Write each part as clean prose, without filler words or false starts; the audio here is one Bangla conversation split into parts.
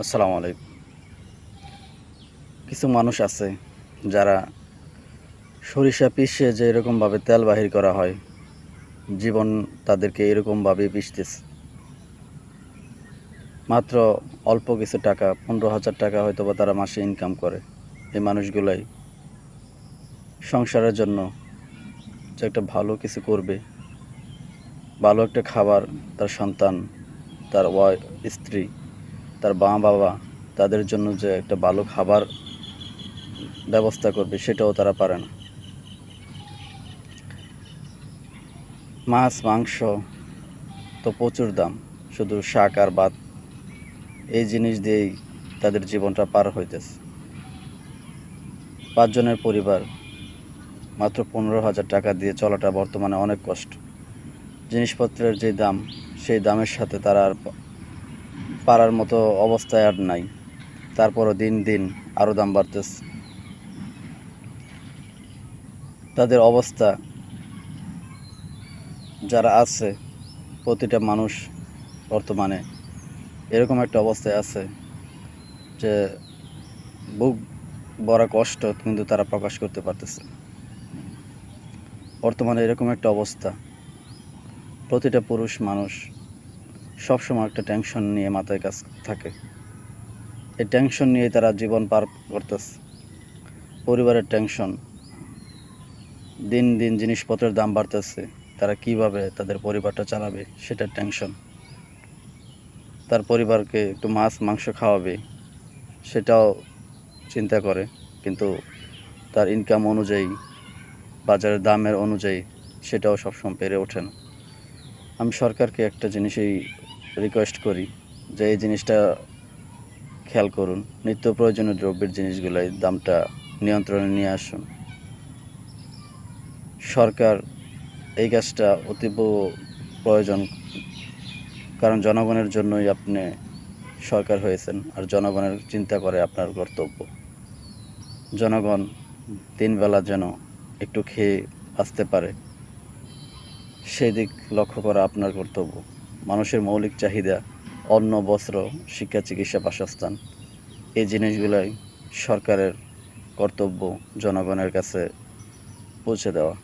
আসসালামু আলাইকুম। কিছু মানুষ আছে যারা সরিষা পিষে যে এরকমভাবে তেল বাহির করা হয়, জীবন তাদেরকে এরকমভাবে পিষতেছে। মাত্র অল্প কিছু টাকা, ১৫,০০০ টাকা হয়তোবা তারা মাসে ইনকাম করে। এই মানুষগুলাই সংসারের জন্য যে একটা ভালো কিছু করবে, ভালো একটা খাবার তার সন্তান, তার স্ত্রী, তার মা-বাবা, তাদের জন্য যে একটা ভালো খাবার ব্যবস্থা করবে সেটাও তারা পারে না। মাছ, মাংস তো প্রচুর দাম। শুধু শাক আর ভাত এই জিনিস দিয়েই তাদের জীবনটা পার হইতেছে। ৫ জনের পরিবার, মাত্র ১৫,০০০ টাকা দিয়ে চলাটা বর্তমানে অনেক কষ্ট। জিনিসপত্রের যে দাম, সেই দামের সাথে তারা আর পারার মতো অবস্থায় আর নাই। তারপরও দিন দিন আরও দাম বাড়তেছে। তাদের অবস্থা, যারা আছে, প্রতিটা মানুষ বর্তমানে এরকম একটা অবস্থায় আছে যে বুক ভরা কষ্ট কিন্তু তারা প্রকাশ করতে পারতেছে না। বর্তমানে এরকম একটা অবস্থা, প্রতিটা পুরুষ মানুষ সবসময় একটা টেনশন নিয়ে মাথায় কাজ থাকে। এই টেনশন নিয়েই তারা জীবন পার করতেছে। পরিবারের টেনশন, দিন দিন জিনিসপত্রের দাম বাড়তেছে, তারা কিভাবে তাদের পরিবারটা চালাবে সেটার টেনশন। তার পরিবারকে একটু মাছ মাংস খাওয়াবে সেটাও চিন্তা করে, কিন্তু তার ইনকাম অনুযায়ী, বাজারের দামের অনুযায়ী সেটাও সবসময় পেরে ওঠে না। আমি সরকারকে একটা জিনিসই রিকোয়েস্ট করি যে এই জিনিসটা খেয়াল করুন, নিত্য প্রয়োজনীয় দ্রব্যের জিনিসগুলোর দামটা নিয়ন্ত্রণে নিয়ে আসুন। সরকার এই কাজটা অতীব প্রয়োজন, কারণ জনগণের জন্যই আপনি সরকার হয়েছেন, আর জনগণের চিন্তা করে আপনার কর্তব্য। জনগণ দিনবেলা যেন একটু খেয়ে বাঁচতে পারে, সেই দিক লক্ষ্য করা আপনার কর্তব্য। মানুষের মৌলিক চাহিদা, অন্ন, বস্ত্র, শিক্ষা, চিকিৎসা, বাসস্থান, এই জিনিসগুলাই সরকারের কর্তব্য জনগণের কাছে পৌঁছে দেওয়া,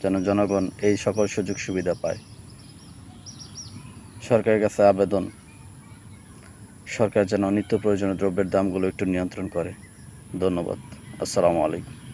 যেন জনগণ এই সকল সুযোগ সুবিধা পায়। সরকারের কাছে আবেদন, সরকার যেন নিত্য প্রয়োজনীয় দ্রব্যের দামগুলো একটু নিয়ন্ত্রণ করে। ধন্যবাদ। আসসালামু আলাইকুম।